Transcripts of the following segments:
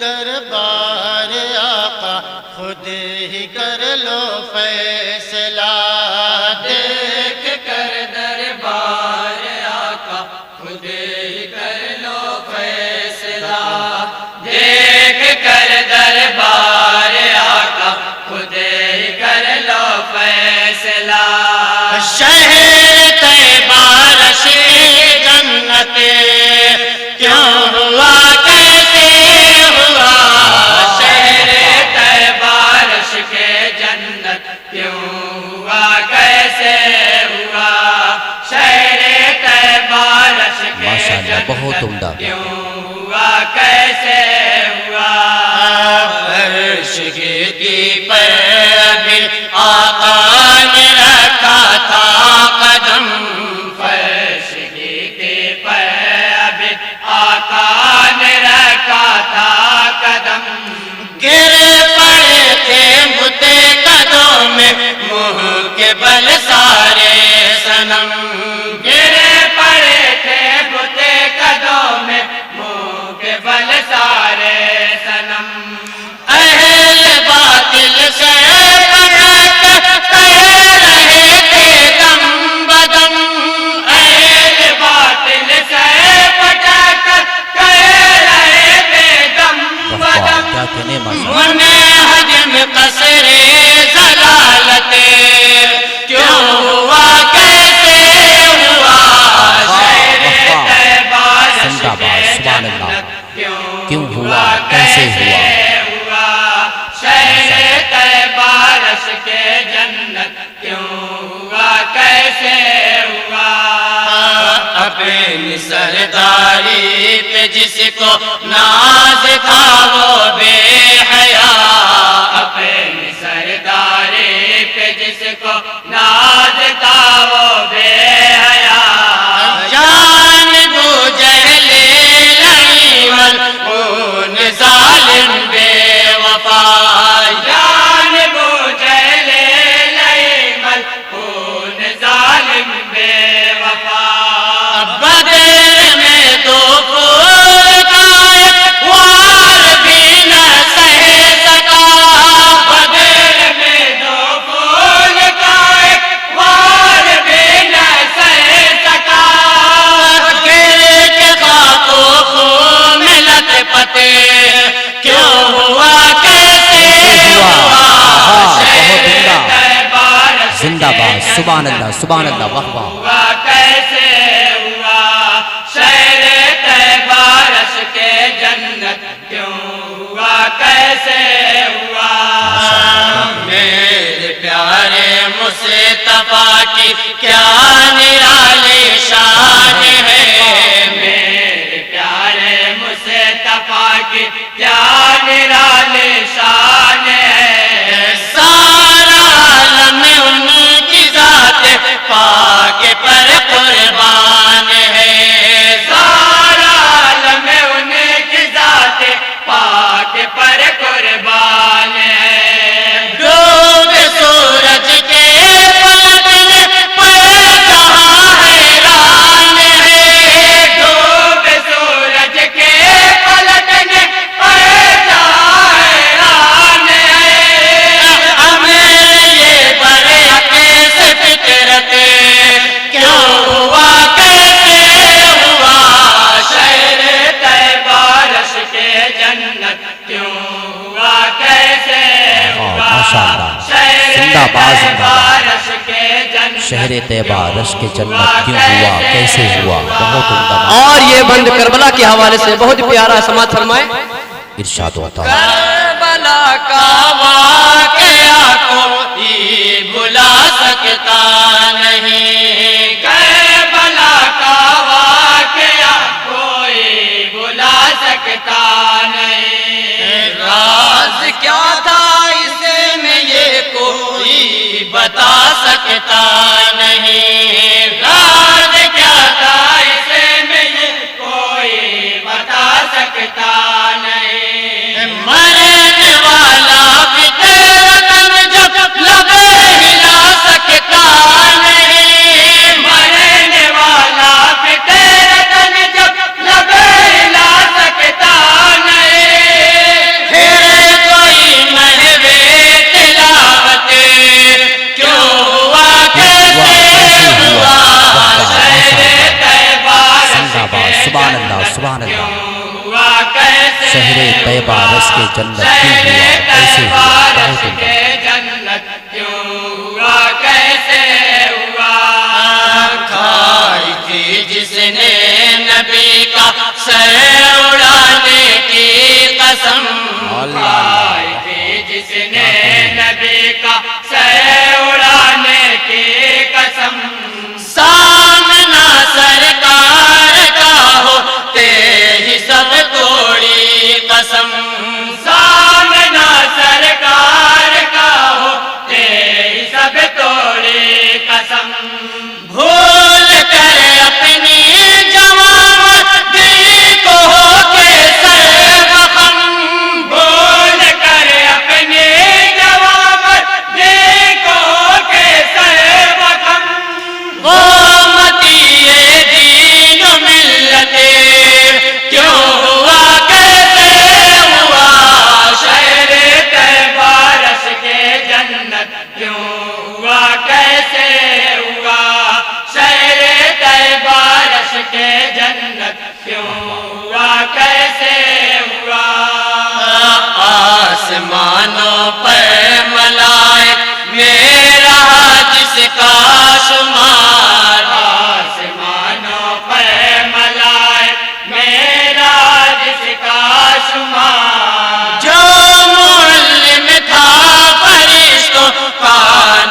دربار آقا خود ہی کر لو فیصلہ، دیکھ کر دربار آقا خود ہی کر لو فیصلہ، دیکھ کر دربار آقا خود ہی کر لو فیصلہ، شہر طیبہ رش جنت کیوں ہوا کیسے ہوا، شہر طیبہ رش کے جنت کیوں ہوا کیسے ہوا، شہر طیبہ رش کے جنت کیوں ہوا کیسے ہوا، فرش گردی پر ابھی آقا نے رکھا تھا قدم، فرش گردی پر ابھی آقا نے رکھا تھا قدم، گر پڑے تھے بتے قدوں میں منہ کے بل سارے صنم، گر پڑے تھے بتے قدوں میں منہ کے بل سارے صنم، اہل باطل سے پٹک کہہ رہے تھے دم بدم، اہل باطل سے پٹک کہہ رہے تھے دم بدم، منہج میں قصر ضلالت کیوں ہوا کیسے ہوا، شہر طیبہ رش کے جنت کیوں ہوا کیسے ہوا، شہر طیبہ رش کے جنت کیوں ہوا کیسے ہوا، اپنی سرداری پہ جس کو ناز تھا وہ بے حیا، اپنی سرداری پہ جس کو ناز تھا وہ بے حیا، جان بوجھ لے لئی ملعون ظالم بے وفا، جان بوجھ لے لئی ملعون ظالم بے وفا، بدر میں تو پھول کا ایک وار بھی نہ سہ سکا، بدر میں تو پھول کا ایک وار بھی نہ سہ سکا، گر کے خاک و خون میں لت پتے کیوں ہوا کیسے ہوا، شہر طیبہ رش زندہ باد، سبحان اللہ سبحان اللہ، واہ واہ، ہوا کیسے ہوا، شہر طیبہ رش کے جنت کیوں ہوا کیسے ہوا، میرے پیارے مصطفیٰ کی کیا نرالی شان ہے، میرے پیارے مصطفیٰ کی کیا نرالی شان ہے، سارا عالم ان کی ذات پاک پر قربان ہے، سارا عالم ان کی ذات پاک پر قربان ہے، ڈوب سورج کے پلٹنے پر جہاں حیران ہے، ڈوب سورج کے پلٹنے پر جہاں حیران ہے، ہمیں یہ برحق سے فطرت کیوں ہوا کیسے ہوا، شہر طیبہ رش کے جنت کیوں ہوا کیسے ہوا، زندہ باد زندہ طیبہ باد، رش کے جنت شہر طیبہ رش کے جنت کیوں ہوا کیسے ہوا، بہت عمدہ، اور یہ بند کربلا کے حوالے سے بہت پیارا سماعت فرمائیں، ارشاد ہوتا، کربلا کا واقعہ کوئی بھلا سکتا نہیں، کربلا کا واقعہ کوئی بھلا سکتا نہیں، راز کیا تھا اس میں یہ کوئی بتا سکتا نہیں، راز کیا تھا اس میں یہ کوئی بتا سکتا نہیں، مرنے والا بھی تیرا تن جب لبے ہلا سکتا نہیں، مرنے والا بھی تیرا تن جب لبے ہلا سکتا نہیں، ہوا کیسے شہر طیبہ رش کے جنت کیوں شہر ہوا کیسے طیبہ ہوا رش بہت کے جنت کیوں ہوا کیسے ہوا کھائی تھی جس نے نبی کا سر اڑانے کی قسم کھائی تھی جس نے نبی کا سر اڑانے کی قسم سامنا سرکار کا ہوتے ہی سب توڑی قسم سامنا سرکار کا ہوتے ہی سب توڑی قسم بھول کر اپنی جوانی کو ہو کے سربخم بھول کر اپنی جوانی کو ہو کے سربخم قومتی دین و ملت کیوں ہوا کیسے ہوا شہر طیبہ رش کے جنت کیوں ہوا کیسے ہوا شہر طیبہ رش کے جنت کیوں ہوا کیسے ہوا آسمانوں پر ملائک میرا جس کا شمار آسمانوں پر ملائک میرا جس کا شمار جو معلم تھا فرشتوں کا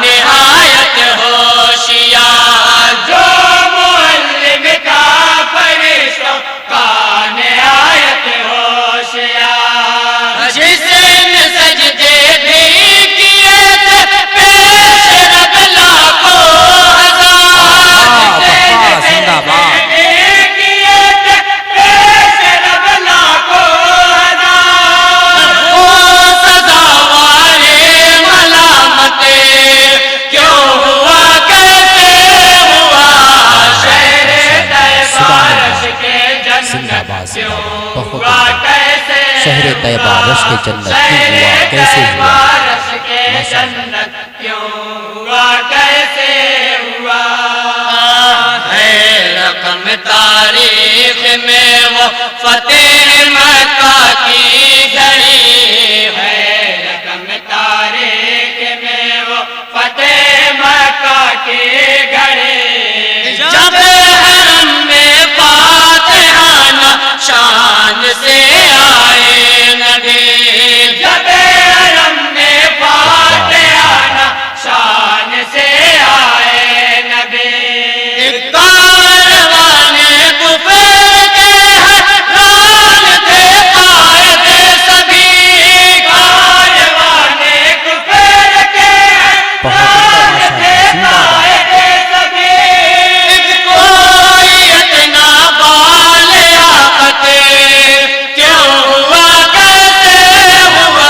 نہایت ہوشیار جو معلم تھا فرشتوں کا نہایت ہوشیار جس نے سجدے بھی کیے تھے پیش رب لاکھوں ہزار جس نے زندہ باد سجدے کیے تھے پیش رب لاکھوں ہزار وہ سزاوار ملامت کیوں ہوا کیسے ہوا شہر طیبہ رش کے زندہ جنت باد کیوں بہت ہوا کیسے شہر طیبہ رش کے جنت کیوں ہوا کیسے ہوا رش کے جنت کیوں ہوا کیسے ہوا ہے رقم تاریخ میں وہ فتح مکہ کی گھڑی ہے رقم تاریخ میں وہ فتح مکہ کی گھڑی جب حرم میں فاتحانہ شان سے آئے نبی جب حرم میں فاتحانہ شان سے آئے نبی کاروان کفر کے حیران تھے قائد سبھی کاروان کفر کے حیران تھے قائد سبھی کوئی اتنا بالیاقت کیوں ہوا کیسے ہوا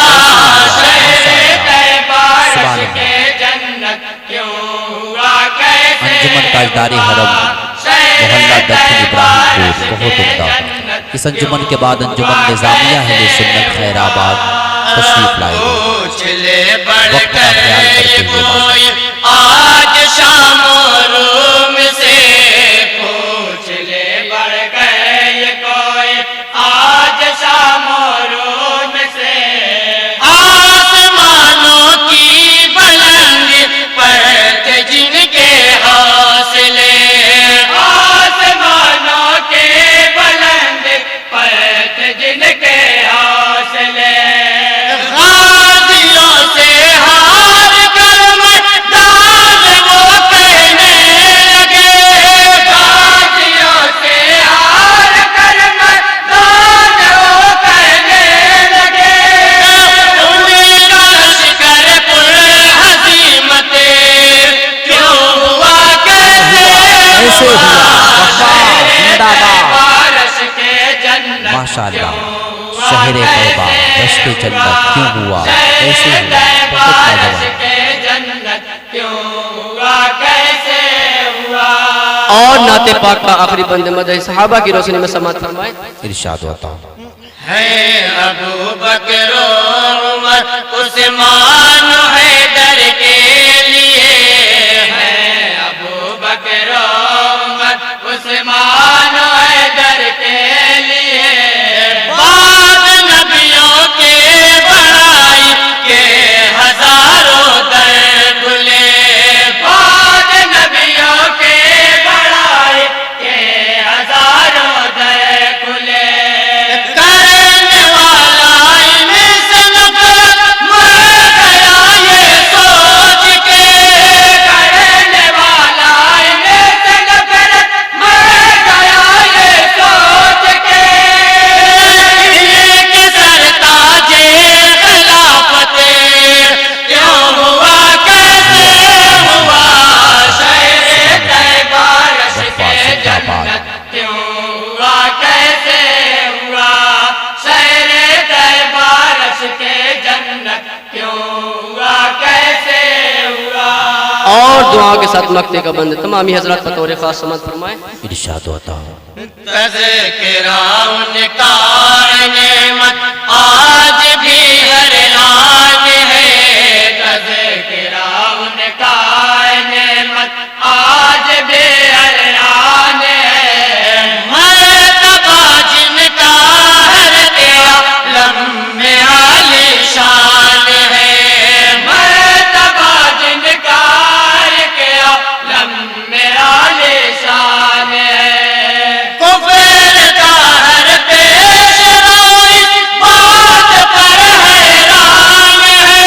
شہر طیبہ رش کے جنت کیوں ہوا کیسے انجمن تاجداری حرم محلہ دکن ابراہیم پور بہت عمدہ اس انجمن کے بعد انجمن نظامیہ اہل سنت خیر آباد تشریف لائے پوچھ لے بڑھ وقت کا کر خیال کرتے یہ ہوئے کوئی آج شام و روم سے پوچھ لے بڑھ کر یہ کوئی آج شام و روم سے آسمانوں کی بلندی پر تھے جن کے حوصلے آسمانوں کے بلند پر تھے جن کے حوصلے غازیوں سے ہار کر میدان وہ کہنے لگے غازیوں سے ہار کر میدان وہ کہنے لگے ان کا لشکر پر ہزیمت کیوں ہوا کیسے ہوا زندہ باد رش کے جنت ماشاءاللہ شہر طیبہ رش کے جنت کیوں ہوا کیسے ہوا بہت نوجوان کے جنت کیوں ہوا کیسے ہوا اور نعت پاک کا آخری بند مدح صحابہ کی روشنی میں سماعت فرمائیں. ارشاد ہوتا ہے ابو بکر و عمر عثمان حیدر کے لیے ہے ابو بکر و عمر عثمان حیدر کے لیے دعا کے ساتھ مکتے کا بند تمامی حضرات بطور خاص سماعت فرمائیں. ارشاد ہوتا تذکرہ ان کا نعمت آج بھی ہر آن ہے. تذکرہ ان کا نعمت آج بھی ہر آن ہے. مرتبہ جن کا ہر دیا لمبے عالی شان ہے. مرتبہ جن کا ہر کیا لمبے عالی شان ہے. کفر کا ہر پیش رو اس بات پر حیران ہے.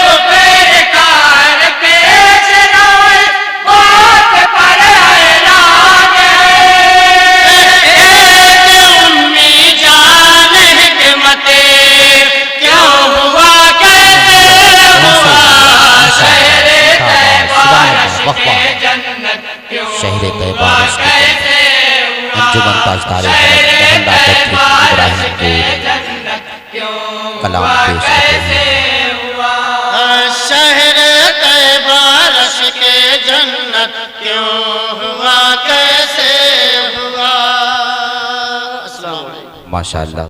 کفر کا ہر پیش رو اس بات پر حیران ہے. ایک امی جان حکمت کیوں ہوا کیسے ہوا. شہر طیبہ رشک جنت کیوں شہر طیبہ ہوا رشک کیسے ہوا. انجمن تاجدار حضرت محلہ دکھ ابراہیم پور کلام پیش کرتے ہیں. شہر طیبہ رشک جنت کیوں ہوا کیسے ہوا. السلام علیکم. ماشاءاللہ